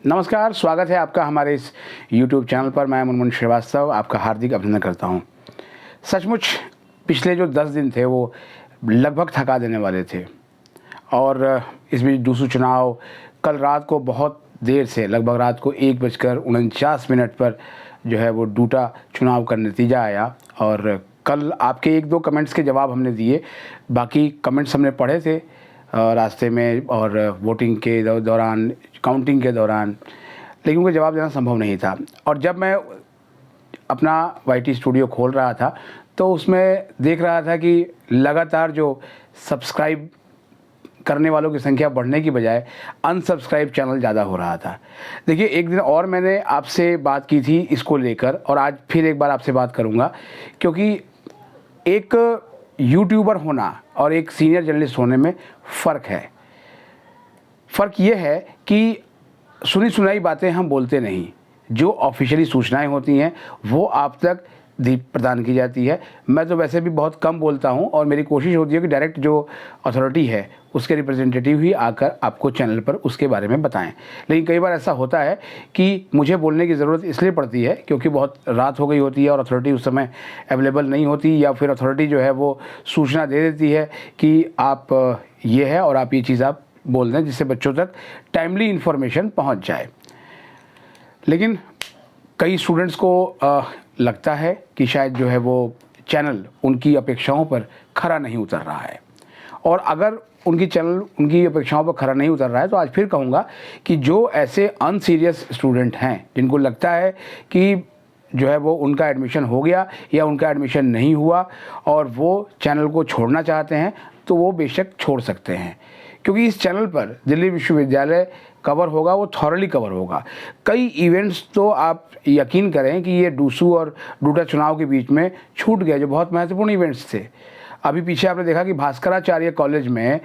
नमस्कार, स्वागत है आपका हमारे इस YouTube चैनल पर। मैं मुनमुन श्रीवास्तव आपका हार्दिक अभिनंदन करता हूं। सचमुच पिछले जो 10 दिन थे वो लगभग थका देने वाले थे और इस बीच डूसू चुनाव कल रात को बहुत देर से लगभग रात को 1:49 पर जो है वो डूटा चुनाव का नतीजा आया और कल आपके 1-2 कमेंट्स के जवाब हमने दिए। बाकी कमेंट्स हमने पढ़े थे रास्ते में और वोटिंग के दौरान, काउंटिंग के दौरान, लेकिन उनको जवाब देना संभव नहीं था। और जब मैं अपना वाईटी स्टूडियो खोल रहा था तो उसमें देख रहा था कि लगातार जो सब्सक्राइब करने वालों की संख्या बढ़ने की बजाय अनसब्सक्राइब चैनल ज़्यादा हो रहा था। देखिए, एक दिन और मैंने आपसे बात की थी इसको लेकर और आज फिर एक बार आपसे बात करूंगा, क्योंकि एक यूट्यूबर होना और एक सीनियर जर्नलिस्ट होने में फ़र्क है। फ़र्क ये है कि सुनी सुनाई बातें हम बोलते नहीं, जो ऑफिशियली सूचनाएं होती हैं वो आप तक प्रदान की जाती है। मैं तो वैसे भी बहुत कम बोलता हूं और मेरी कोशिश होती है कि डायरेक्ट जो अथॉरिटी है उसके रिप्रेजेंटेटिव ही आकर आपको चैनल पर उसके बारे में बताएं। लेकिन कई बार ऐसा होता है कि मुझे बोलने की ज़रूरत इसलिए पड़ती है क्योंकि बहुत रात हो गई होती है और अथॉरिटी उस समय अवेलेबल नहीं होती, या फिर अथॉरिटी जो है वो सूचना दे देती है कि आप ये है और आप ये चीज़ आप बोल दें, जिससे बच्चों तक टाइमली इन्फॉर्मेशन पहुँच जाए। लेकिन कई स्टूडेंट्स को लगता है कि शायद जो है वो चैनल उनकी अपेक्षाओं पर खरा नहीं उतर रहा है, और अगर उनकी अपेक्षाओं पर खरा नहीं उतर रहा है तो आज फिर कहूँगा कि जो ऐसे अनसीरियस स्टूडेंट हैं जिनको लगता है कि जो है वो उनका एडमिशन हो गया या उनका एडमिशन नहीं हुआ और वो चैनल को छोड़ना चाहते हैं, तो वो बेशक छोड़ सकते हैं, क्योंकि इस चैनल पर दिल्ली विश्वविद्यालय कवर होगा, वो थॉरली कवर होगा। कई इवेंट्स तो आप यकीन करें कि ये डूसू और डूटा चुनाव के बीच में छूट गए, जो बहुत महत्वपूर्ण इवेंट्स थे। अभी पीछे आपने देखा कि भास्कराचार्य कॉलेज में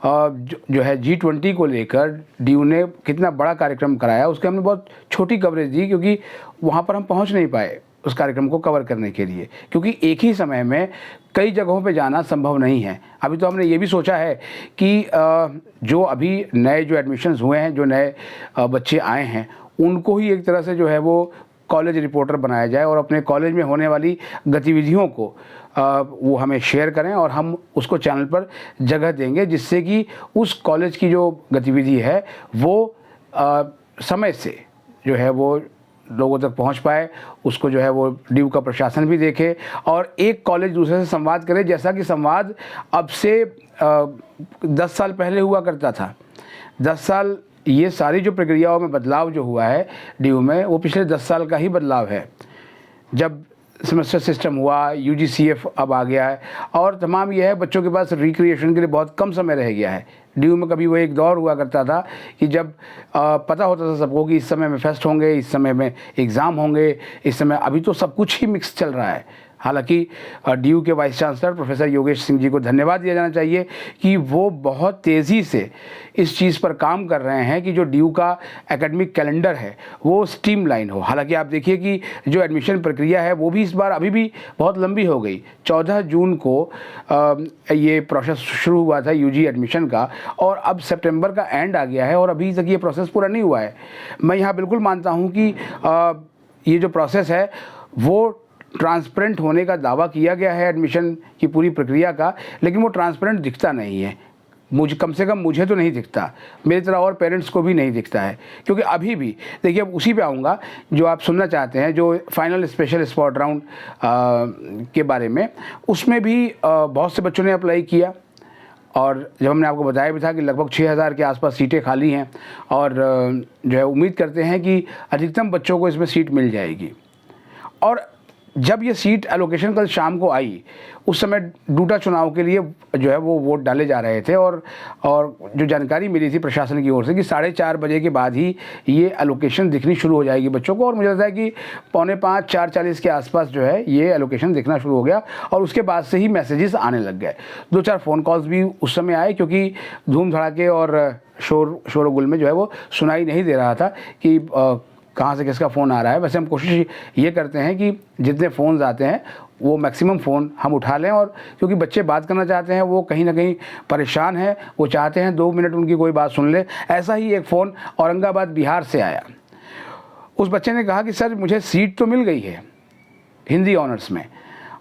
जो है G20 को लेकर डीयू ने कितना बड़ा कार्यक्रम कराया। उसके हमने बहुत छोटी कवरेज दी क्योंकि वहाँ पर हम पहुँच नहीं पाए उस कार्यक्रम को कवर करने के लिए, क्योंकि एक ही समय में कई जगहों पे जाना संभव नहीं है। अभी तो हमने ये भी सोचा है कि जो अभी नए जो एडमिशन्स हुए हैं, जो नए बच्चे आए हैं, उनको ही एक तरह से जो है वो कॉलेज रिपोर्टर बनाया जाए और अपने कॉलेज में होने वाली गतिविधियों को वो हमें शेयर करें और हम उसको चैनल पर जगह देंगे, जिससे कि उस कॉलेज की जो गतिविधि है वो समय से जो है वो लोगों तक पहुंच पाए। उसको जो है वो डीयू का प्रशासन भी देखे और एक कॉलेज दूसरे से संवाद करे, जैसा कि संवाद अब से 10 साल पहले हुआ करता था। 10 साल ये सारी जो प्रक्रियाओं में बदलाव जो हुआ है डीयू में, वो पिछले 10 साल का ही बदलाव है। जब सेमेस्टर सिस्टम हुआ, UGCF अब आ गया है और तमाम यह है, बच्चों के पास रिक्रिएशन के लिए बहुत कम समय रह गया है। डीयू में कभी वो एक दौर हुआ करता था कि जब पता होता था सबको कि इस समय में फेस्ट होंगे, इस समय में एग्ज़ाम होंगे, इस समय अभी तो सब कुछ ही मिक्स चल रहा है। हालांकि डीयू के vice chancellor professor Yogesh Singh ji को धन्यवाद दिया जाना चाहिए कि वो बहुत तेज़ी से इस चीज़ पर काम कर रहे हैं कि जो डीयू का एकेडमिक कैलेंडर है वो स्ट्रीमलाइन हो। हालांकि आप देखिए कि जो एडमिशन प्रक्रिया है वो भी इस बार अभी भी बहुत लंबी हो गई। 14 जून को ये प्रोसेस शुरू हुआ था UG एडमिशन का, और अब सितंबर का एंड आ गया है और अभी तक ये प्रोसेस पूरा नहीं हुआ है। मैं यहाँ बिल्कुल मानता हूँ कि ये जो प्रोसेस है वो ट्रांसपेरेंट होने का दावा किया गया है एडमिशन की पूरी प्रक्रिया का, लेकिन वो ट्रांसपेरेंट दिखता नहीं है। कम से कम मुझे तो नहीं दिखता, मेरी तरह और पेरेंट्स को भी नहीं दिखता है। क्योंकि अभी भी देखिए, अब उसी पे आऊँगा जो आप सुनना चाहते हैं, जो फाइनल स्पेशल स्पॉट राउंड के बारे में। उसमें भी बहुत से बच्चों ने अप्लाई किया और जब हमने आपको बताया भी था कि लगभग 6000 के आसपास सीटें खाली हैं और जो है उम्मीद करते हैं कि अधिकतम बच्चों को इसमें सीट मिल जाएगी। और जब ये सीट एलोकेशन कल शाम को आई, उस समय डूटा चुनाव के लिए जो है वो वोट डाले जा रहे थे और जो जानकारी मिली थी प्रशासन की ओर से कि 4:30 बजे के बाद ही ये एलोकेशन दिखनी शुरू हो जाएगी बच्चों को, और मुझे लगता है कि 4:45 4:40 के आसपास जो है ये एलोकेशन दिखना शुरू हो गया और उसके बाद से ही मैसेजेस आने लग गए। 2-4 फ़ोन कॉल्स भी उस समय आए, क्योंकि धूम धड़ाके और शोर शोरगुल में जो है वो सुनाई नहीं दे रहा था कि कहाँ से किसका फ़ोन आ रहा है। वैसे हम कोशिश ये करते हैं कि जितने फ़ोन्स आते हैं वो मैक्सिमम फ़ोन हम उठा लें, और क्योंकि बच्चे बात करना चाहते हैं, वो कहीं ना कहीं परेशान हैं, वो चाहते हैं 2 मिनट उनकी कोई बात सुन ले। ऐसा ही एक फ़ोन औरंगाबाद बिहार से आया। उस बच्चे ने कहा कि सर मुझे सीट तो मिल गई है हिंदी ऑनर्स में,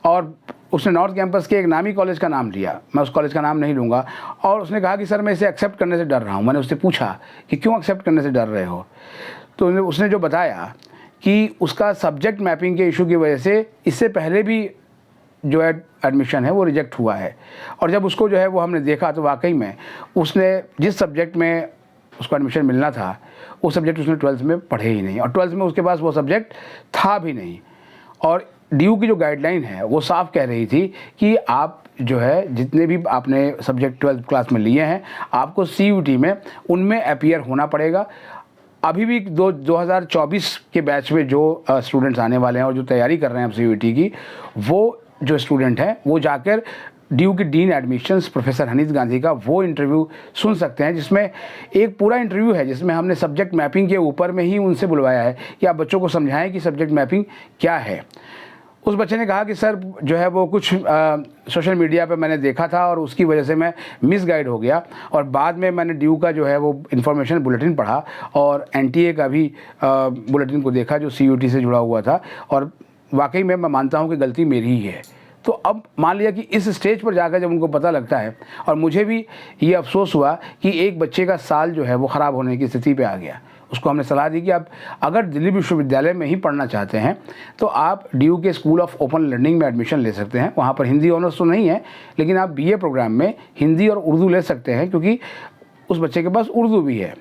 और उसने नॉर्थ कैंपस के एक नामी कॉलेज का नाम लिया, मैं उस कॉलेज का नाम नहीं लूँगा, और उसने कहा कि सर मैं इसे एक्सेप्ट करने से डर रहा हूँ। मैंने उससे पूछा कि क्यों एक्सेप्ट करने से डर रहे हो, तो उसने जो बताया कि उसका सब्जेक्ट मैपिंग के इशू की वजह से इससे पहले भी जो है एडमिशन है वो रिजेक्ट हुआ है, और जब उसको जो है वो हमने देखा तो वाकई में उसने जिस सब्जेक्ट में उसको एडमिशन मिलना था वो सब्जेक्ट उसने 12th में पढ़े ही नहीं, और 12th में उसके पास वो सब्जेक्ट था भी नहीं। और DU की जो गाइडलाइन है वो साफ कह रही थी कि आप जो है जितने भी आपने सब्जेक्ट 12th क्लास में लिए हैं आपको CUT में उनमें अपीयर होना पड़ेगा। अभी भी 2024 के बैच में जो स्टूडेंट्स आने वाले हैं और जो तैयारी कर रहे हैं CUT की, वो जो स्टूडेंट हैं वो जाकर DU की डीन एडमिशन्स प्रोफेसर हनीत गांधी का वो इंटरव्यू सुन सकते हैं, जिसमें एक पूरा इंटरव्यू है जिसमें हमने सब्जेक्ट मैपिंग के ऊपर में ही उनसे बुलवाया है कि आप बच्चों को समझाएं कि सब्जेक्ट मैपिंग क्या है। उस बच्चे ने कहा कि सर जो है वो कुछ सोशल मीडिया पे मैंने देखा था और उसकी वजह से मैं मिसगाइड हो गया, और बाद में मैंने DU का जो है वो इन्फॉर्मेशन बुलेटिन पढ़ा और NTA का भी बुलेटिन को देखा जो CUT से जुड़ा हुआ था, और वाकई में मैं मानता हूँ कि गलती मेरी ही है। तो अब मान लिया कि इस स्टेज पर जाकर जब उनको पता लगता है, और मुझे भी ये अफसोस हुआ कि एक बच्चे का साल जो है वो ख़राब होने की स्थिति पे आ गया। उसको हमने सलाह दी कि आप अगर दिल्ली विश्वविद्यालय में ही पढ़ना चाहते हैं तो आप DU के स्कूल ऑफ ओपन लर्निंग में एडमिशन ले सकते हैं। वहाँ पर हिंदी ऑनर्स तो नहीं है, लेकिन आप BA प्रोग्राम में हिंदी और उर्दू ले सकते हैं, क्योंकि उस बच्चे के पास उर्दू भी है।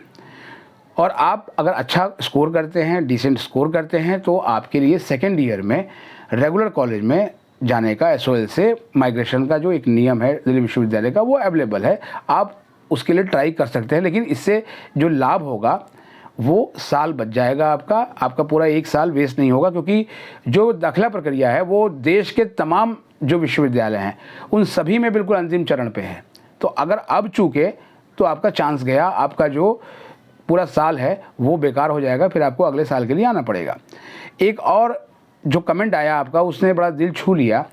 और आप अगर अच्छा स्कोर करते हैं, डिसेंट स्कोर करते हैं, तो आपके लिए सेकेंड ईयर में रेगुलर कॉलेज में जाने का SOL से माइग्रेशन का जो एक नियम है दिल्ली विश्वविद्यालय का वो अवेलेबल है, आप उसके लिए ट्राई कर सकते हैं। लेकिन इससे जो लाभ होगा वो साल बच जाएगा, आपका पूरा 1 साल वेस्ट नहीं होगा, क्योंकि जो दाखिला प्रक्रिया है वो देश के तमाम जो विश्वविद्यालय हैं उन सभी में बिल्कुल अंतिम चरण पे है। तो अगर अब चूके तो आपका चांस गया, आपका जो पूरा साल है वो बेकार हो जाएगा, फिर आपको अगले साल के लिए आना पड़ेगा। एक और जो कमेंट आया आपका उसने बड़ा दिल छू लिया।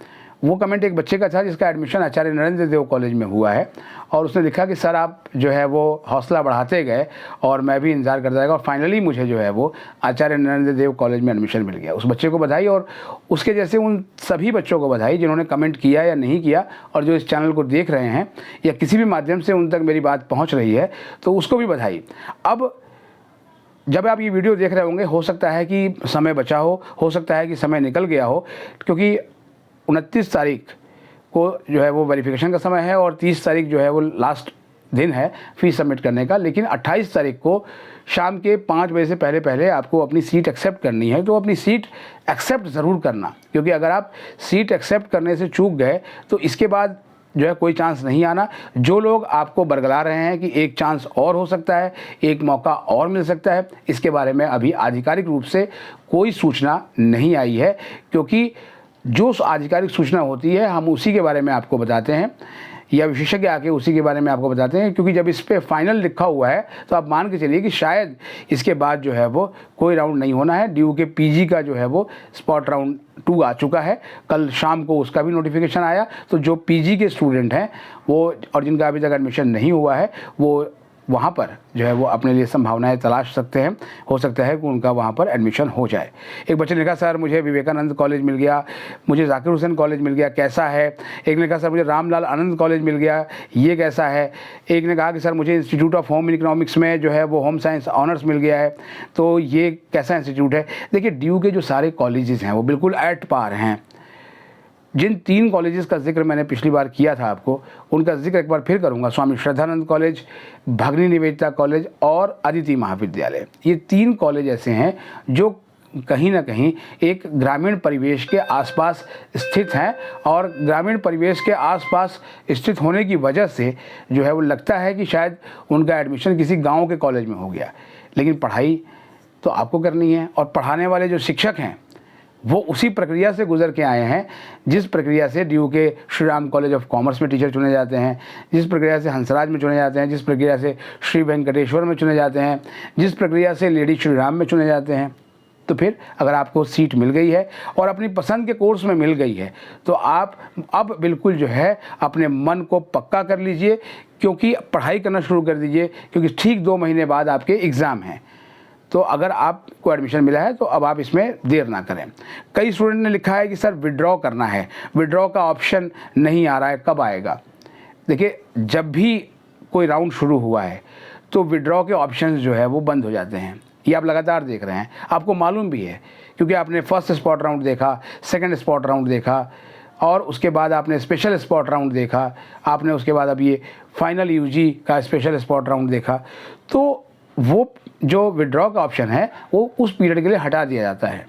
वो कमेंट एक बच्चे का था जिसका एडमिशन आचार्य नरेंद्र देव कॉलेज में हुआ है, और उसने लिखा कि सर आप जो है वो हौसला बढ़ाते गए और मैं भी इंतज़ार करता रहेगा, और फाइनली मुझे जो है वो आचार्य नरेंद्र देव कॉलेज में एडमिशन मिल गया। उस बच्चे को बधाई, और उसके जैसे उन सभी बच्चों को बधाई जिन्होंने कमेंट किया या नहीं किया, और जो इस चैनल को देख रहे हैं या किसी भी माध्यम से उन तक मेरी बात पहुँच रही है तो उसको भी बधाई। अब जब आप ये वीडियो देख रहे होंगे हो सकता है कि समय बचा हो सकता है कि समय निकल गया हो, क्योंकि 29 तारीख को जो है वो वेरिफिकेशन का समय है और 30 तारीख जो है वो लास्ट दिन है फीस सबमिट करने का। लेकिन 28 तारीख को शाम के 5 बजे से पहले पहले आपको अपनी सीट एक्सेप्ट करनी है, तो अपनी सीट एक्सेप्ट ज़रूर करना, क्योंकि अगर आप सीट एक्सेप्ट करने से चूक गए तो इसके बाद जो है कोई चांस नहीं आना। जो लोग आपको बरगला रहे हैं कि एक चांस और हो सकता है, एक मौका और मिल सकता है, इसके बारे में अभी आधिकारिक रूप से कोई सूचना नहीं आई है, क्योंकि जो आधिकारिक सूचना होती है हम उसी के बारे में आपको बताते हैं, या विशेषज्ञ आके उसी के बारे में आपको बताते हैं। क्योंकि जब इस पर फाइनल लिखा हुआ है तो आप मान के चलिए कि शायद इसके बाद जो है वो कोई राउंड नहीं होना है। DU के PG का जो है वो स्पॉट राउंड 2 आ चुका है, कल शाम को उसका भी नोटिफिकेशन आया। तो जो PG के स्टूडेंट हैं वो और जिनका अभी तक एडमिशन नहीं हुआ है वो वहाँ पर जो है वो अपने लिए संभावनाएं तलाश सकते हैं, हो सकता है कि उनका वहाँ पर एडमिशन हो जाए। एक बच्चे ने कहा सर मुझे विवेकानंद कॉलेज मिल गया, मुझे जाकिर हुसैन कॉलेज मिल गया, कैसा है। एक ने कहा सर मुझे रामलाल आनंद कॉलेज मिल गया, ये कैसा है। एक ने कहा कि सर मुझे इंस्टीट्यूट ऑफ होम इकोनॉमिक्स में जो है वो होम साइंस ऑनर्स मिल गया है, तो ये कैसा इंस्टीट्यूट है। देखिए DU के जो सारे कॉलेजेस हैं वो बिल्कुल एट पार हैं। जिन 3 कॉलेजेस का जिक्र मैंने पिछली बार किया था आपको, उनका जिक्र एक बार फिर करूंगा। स्वामी श्रद्धानंद कॉलेज, भगनी निवेदिता कॉलेज और अदिति महाविद्यालय, ये 3 कॉलेज ऐसे हैं जो कहीं ना कहीं एक ग्रामीण परिवेश के आसपास स्थित हैं, और ग्रामीण परिवेश के आसपास स्थित होने की वजह से जो है वो लगता है कि शायद उनका एडमिशन किसी गाँव के कॉलेज में हो गया। लेकिन पढ़ाई तो आपको करनी है, और पढ़ाने वाले जो शिक्षक हैं वो उसी प्रक्रिया से गुजर के आए हैं जिस प्रक्रिया से DU के Shri Ram college of commerce में टीचर चुने जाते हैं, जिस प्रक्रिया से हंसराज में चुने जाते हैं, जिस प्रक्रिया से श्री वेंकटेश्वर में चुने जाते हैं, जिस प्रक्रिया से लेडी श्री राम में चुने जाते हैं। तो फिर अगर आपको सीट मिल गई है और अपनी पसंद के कोर्स में मिल गई है तो आप अब बिल्कुल जो है अपने मन को पक्का कर लीजिए, क्योंकि पढ़ाई करना शुरू कर दीजिए, क्योंकि ठीक 2 महीने बाद आपके एग्ज़ाम हैं। तो अगर आपको एडमिशन मिला है तो अब आप इसमें देर ना करें। कई स्टूडेंट ने लिखा है कि सर विड्रॉ करना है, विड्रॉ का ऑप्शन नहीं आ रहा है, कब आएगा? देखिए, जब भी कोई राउंड शुरू हुआ है तो विड्रॉ के ऑप्शंस जो है वो बंद हो जाते हैं। ये आप लगातार देख रहे हैं, आपको मालूम भी है, क्योंकि आपने फर्स्ट स्पॉट राउंड देखा, सेकंड स्पॉट राउंड देखा, और उसके बाद आपने स्पेशल स्पॉट राउंड देखा, आपने उसके बाद अब ये फाइनल यूजी का स्पेशल स्पॉट राउंड देखा। तो वो जो विड्रॉ का ऑप्शन है वो उस पीरियड के लिए हटा दिया जाता है,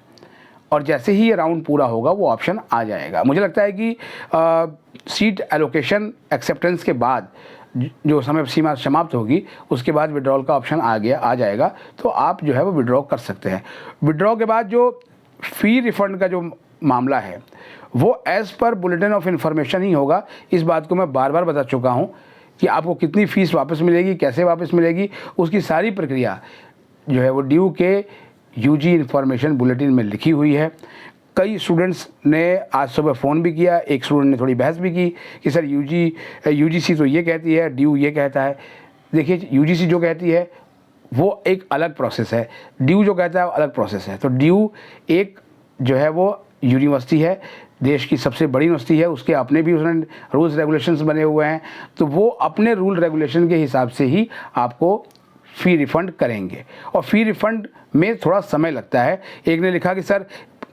और जैसे ही ये राउंड पूरा होगा वो ऑप्शन आ जाएगा। मुझे लगता है कि सीट एलोकेशन एक्सेप्टेंस के बाद जो समय सीमा समाप्त होगी उसके बाद विड्रॉल का ऑप्शन आ जाएगा, तो आप जो है वो विड्रॉ कर सकते हैं। विड्रॉ के बाद जो फ़ी रिफ़ंड का जो मामला है वो as per bulletin of information ही होगा। इस बात को मैं बार बार बता चुका हूँ कि आपको कितनी फ़ीस वापस मिलेगी, कैसे वापस मिलेगी, उसकी सारी प्रक्रिया जो है वो ड्यू के यूजी इन्फॉर्मेशन बुलेटिन में लिखी हुई है। कई स्टूडेंट्स ने आज सुबह फ़ोन भी किया, एक स्टूडेंट ने थोड़ी बहस भी की कि सर यूजीसी तो ये कहती है, ड्यू ये कहता है। देखिए, यूजीसी जो कहती है वो एक अलग प्रोसेस है, ड्यू जो कहता है वो अलग प्रोसेस है। तो ड्यू एक जो है वो यूनिवर्सिटी है, देश की सबसे बड़ी यूनिवर्सिटी है, उसके अपने भी उसने रूल्स रेगुलेशंस बने हुए हैं, तो वो अपने रूल रेगुलेशन के हिसाब से ही आपको फ़ी रिफ़ंड करेंगे। और फ़ी रिफ़ंड में थोड़ा समय लगता है। एक ने लिखा कि सर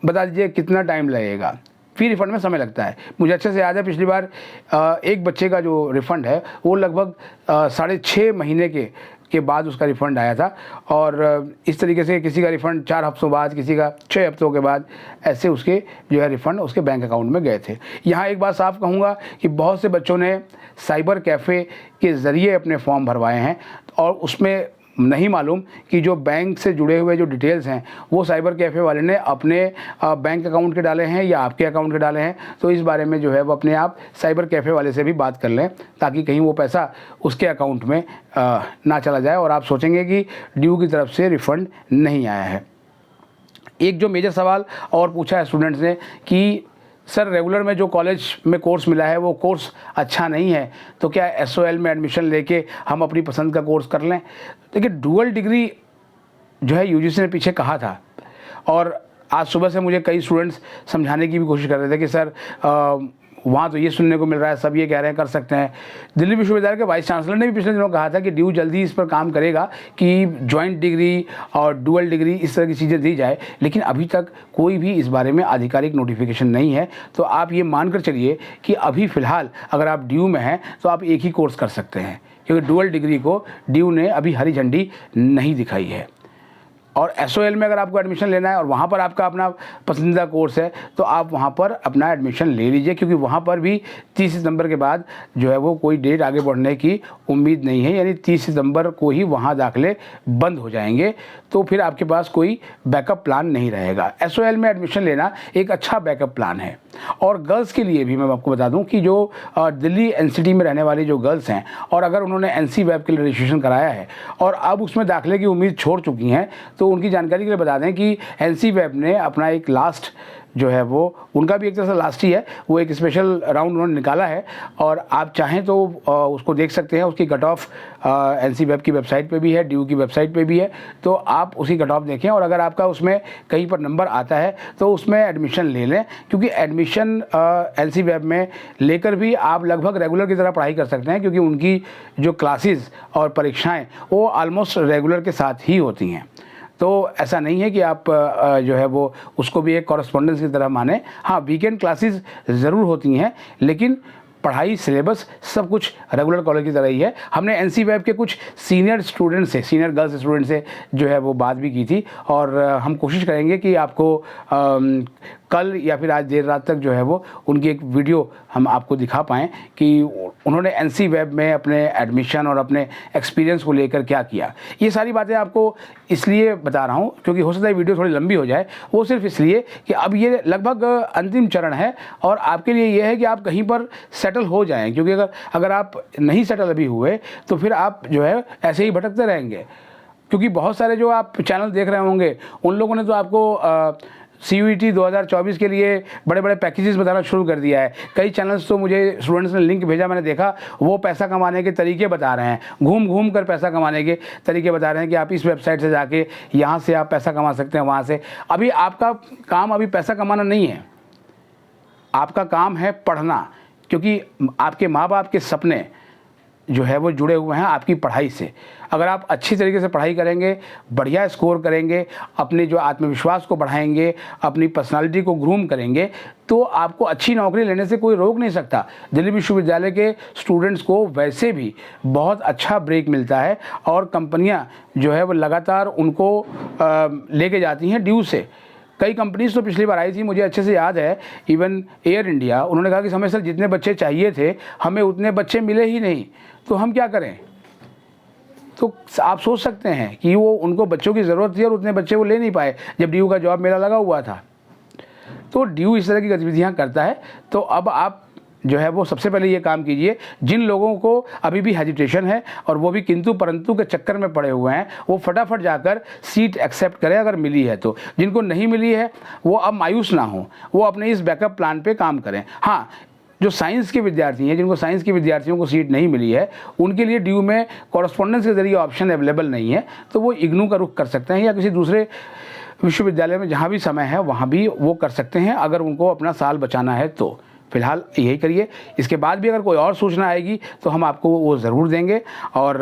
बता दीजिए कितना टाइम लगेगा। फ़ी रिफ़ंड में समय लगता है। मुझे अच्छे से याद है, पिछली बार एक बच्चे का जो रिफ़ंड है वो लगभग 6.5 महीने के बाद उसका रिफ़ंड आया था, और इस तरीके से किसी का रिफ़ंड 4 हफ्तों बाद, किसी का 6 हफ्तों के बाद, ऐसे उसके जो है रिफ़ंड उसके बैंक अकाउंट में गए थे। यहाँ एक बात साफ कहूँगा कि बहुत से बच्चों ने साइबर कैफ़े के ज़रिए अपने फॉर्म भरवाए हैं, और उसमें नहीं मालूम कि जो बैंक से जुड़े हुए जो डिटेल्स हैं वो साइबर कैफ़े वाले ने अपने बैंक अकाउंट के डाले हैं या आपके अकाउंट के डाले हैं। तो इस बारे में जो है वो अपने आप साइबर कैफ़े वाले से भी बात कर लें, ताकि कहीं वो पैसा उसके अकाउंट में ना चला जाए और आप सोचेंगे कि ड्यू की तरफ से रिफ़ंड नहीं आया है। एक जो मेजर सवाल और पूछा है स्टूडेंट्स ने कि सर रेगुलर में जो कॉलेज में कोर्स मिला है वो कोर्स अच्छा नहीं है, तो क्या एसओएल में एडमिशन लेके हम अपनी पसंद का कोर्स कर लें? देखिए, डुअल डिग्री जो है यूजीसी ने पीछे कहा था, और आज सुबह से मुझे कई स्टूडेंट्स समझाने की भी कोशिश कर रहे थे कि सर वहाँ तो ये सुनने को मिल रहा है, सब ये कह रहे हैं कर सकते हैं। दिल्ली विश्वविद्यालय के वाइस चांसलर ने भी पिछले दिनों कहा था कि ड्यू जल्दी इस पर काम करेगा कि जॉइंट डिग्री और डुअल डिग्री इस तरह की चीज़ें दी जाए, लेकिन अभी तक कोई भी इस बारे में आधिकारिक नोटिफिकेशन नहीं है। तो आप ये मानकर चलिए कि अभी फ़िलहाल अगर आप ड्यू में हैं तो आप एक ही कोर्स कर सकते हैं, क्योंकि डुअल डिग्री को ड्यू ने अभी हरी झंडी नहीं दिखाई है। और एसओएल में अगर आपको एडमिशन लेना है और वहाँ पर आपका अपना पसंदीदा कोर्स है तो आप वहाँ पर अपना एडमिशन ले लीजिए, क्योंकि वहाँ पर भी 30 सितंबर के बाद जो है वो कोई डेट आगे बढ़ने की उम्मीद नहीं है, यानी 30 सितंबर को ही वहाँ दाखिले बंद हो जाएंगे। तो फिर आपके पास कोई बैकअप प्लान नहीं रहेगा। एसओएल में एडमिशन लेना एक अच्छा बैकअप प्लान है। और गर्ल्स के लिए भी मैं आपको बता दूं कि जो दिल्ली एनसीटी में रहने वाली जो गर्ल्स हैं और अगर उन्होंने एनसी वेब के लिए रजिस्ट्रेशन कराया है और अब उसमें दाखिले की उम्मीद छोड़ चुकी हैं, तो उनकी जानकारी के लिए बता दें कि एनसी वेब ने अपना एक लास्ट जो है वो उनका भी एक तरह से लास्ट ही है, वो एक स्पेशल राउंड उन्होंने निकाला है और आप चाहें तो उसको देख सकते हैं। उसकी कट ऑफ एनसी वेब की वेबसाइट पे भी है, ड्यू की वेबसाइट पे भी है, तो आप उसी कट ऑफ देखें और अगर आपका उसमें कहीं पर नंबर आता है तो उसमें एडमिशन ले लें, क्योंकि एडमिशन एनसी वेब में लेकर भी आप लगभग रेगुलर की तरह पढ़ाई कर सकते हैं, क्योंकि उनकी जो क्लासेस और परीक्षाएँ वो ऑलमोस्ट रेगुलर के साथ ही होती हैं। तो ऐसा नहीं है कि आप जो है वो उसको भी एक कॉरेस्पॉन्डेंस की तरह माने। हाँ, वीकेंड क्लासेस ज़रूर होती हैं, लेकिन पढ़ाई सिलेबस सब कुछ रेगुलर कॉलेज की तरह ही है। हमने एनसी वेब के कुछ सीनियर स्टूडेंट से, सीनियर गर्ल्स स्टूडेंट से जो है वो बात भी की थी और हम कोशिश करेंगे कि आपको कल या फिर आज देर रात तक जो है वो उनकी एक वीडियो हम आपको दिखा पाएँ कि उन्होंने एनसी वेब में अपने एडमिशन और अपने एक्सपीरियंस को लेकर क्या किया। ये सारी बातें आपको इसलिए बता रहा हूँ क्योंकि हो सकता है वीडियो थोड़ी लंबी हो जाए, वो सिर्फ इसलिए कि अब ये लगभग अंतिम चरण है और आपके लिए ये है कि आप कहीं पर सेटल हो जाएं, क्योंकि अगर आप नहीं सेटल अभी हुए तो फिर आप जो है ऐसे ही भटकते रहेंगे। क्योंकि बहुत सारे जो आप चैनल देख रहे होंगे उन लोगों ने तो आपको CUET 2024 के लिए बड़े बड़े पैकेजेस बताना शुरू कर दिया है। कई चैनल्स तो मुझे स्टूडेंट्स ने लिंक भेजा, मैंने देखा, वो पैसा कमाने के तरीके बता रहे हैं, घूम घूम कर पैसा कमाने के तरीके बता रहे हैं कि आप इस वेबसाइट से जाके यहाँ से आप पैसा कमा सकते हैं, वहाँ से। अभी आपका काम अभी पैसा कमाना नहीं है, आपका काम है पढ़ना, क्योंकि आपके माँ बाप के सपने जो है वो जुड़े हुए हैं आपकी पढ़ाई से। अगर आप अच्छी तरीके से पढ़ाई करेंगे, बढ़िया स्कोर करेंगे, अपने जो आत्मविश्वास को बढ़ाएंगे, अपनी पर्सनालिटी को ग्रूम करेंगे, तो आपको अच्छी नौकरी लेने से कोई रोक नहीं सकता। दिल्ली विश्वविद्यालय के स्टूडेंट्स को वैसे भी बहुत अच्छा ब्रेक मिलता है और कंपनियां जो है वो लगातार उनको लेके जाती हैं ड्यू से। कई कंपनीज तो पिछली बार आई थी, मुझे अच्छे से याद है, इवन एयर इंडिया, उन्होंने कहा कि हमें सर जितने बच्चे चाहिए थे हमें उतने बच्चे मिले ही नहीं, तो हम क्या करें। तो आप सोच सकते हैं कि वो उनको बच्चों की ज़रूरत थी और उतने बच्चे वो ले नहीं पाए जब ड्यू का जॉब मेला लगा हुआ था। तो ड्यू इस तरह की गतिविधियां करता है। तो अब आप जो है वो सबसे पहले ये काम कीजिए, जिन लोगों को अभी भी हेजिटेशन है और वो भी किंतु परंतु के चक्कर में पड़े हुए हैं, वो फटाफट जाकर सीट एक्सेप्ट करें अगर मिली है तो। जिनको नहीं मिली है वो अब मायूस ना हो, वो अपने इस बैकअप प्लान पे काम करें। हाँ, जो साइंस के विद्यार्थी हैं, जिनको साइंस के विद्यार्थियों को सीट नहीं मिली है, उनके लिए ड्यू में कॉरस्पॉन्डेंस के जरिए ऑप्शन अवेलेबल नहीं है, तो वो इग्नू का रुख कर सकते हैं या किसी दूसरे विश्वविद्यालय में जहाँ भी समय है वहाँ भी वो कर सकते हैं, अगर उनको अपना साल बचाना है तो। फिलहाल यही करिए। इसके बाद भी अगर कोई और सूचना आएगी तो हम आपको वो ज़रूर देंगे। और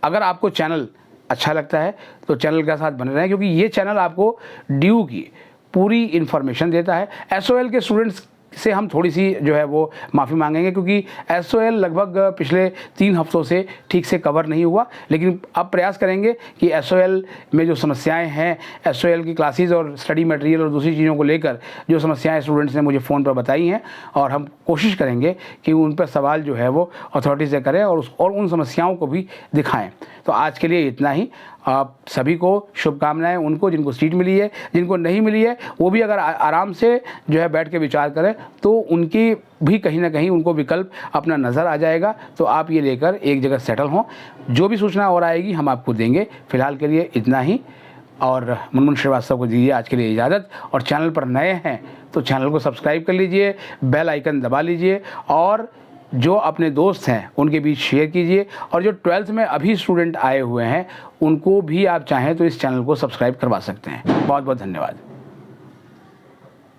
अगर आपको चैनल अच्छा लगता है तो चैनल के साथ बने रहें, क्योंकि ये चैनल आपको ड्यू की पूरी इन्फॉर्मेशन देता है। SOL के स्टूडेंट्स से हम थोड़ी सी जो है वो माफ़ी मांगेंगे, क्योंकि SOL लगभग पिछले 3 हफ्तों से ठीक से कवर नहीं हुआ, लेकिन अब प्रयास करेंगे कि SOL में जो समस्याएं हैं, SOL की क्लासेस और स्टडी मटेरियल और दूसरी चीज़ों को लेकर जो समस्याएं स्टूडेंट्स ने मुझे फ़ोन पर बताई हैं, और हम कोशिश करेंगे कि उन पर सवाल जो है वो अथॉरिटी से करें और उन समस्याओं को भी दिखाएँ। तो आज के लिए इतना ही। आप सभी को शुभकामनाएं, उनको जिनको सीट मिली है, जिनको नहीं मिली है वो भी अगर आराम से जो है बैठ के विचार करें तो उनकी भी कहीं ना कहीं उनको विकल्प अपना नज़र आ जाएगा। तो आप ये लेकर एक जगह सेटल हों। जो भी सूचना और आएगी हम आपको देंगे। फिलहाल के लिए इतना ही, और मुनमुन श्रीवास्तव को दीजिए आज के लिए इजाज़त। और चैनल पर नए हैं तो चैनल को सब्सक्राइब कर लीजिए, बेल आइकन दबा लीजिए, और जो अपने दोस्त हैं उनके बीच शेयर कीजिए। और जो 12th में अभी स्टूडेंट आए हुए हैं उनको भी आप चाहें तो इस चैनल को सब्सक्राइब करवा सकते हैं। बहुत बहुत धन्यवाद।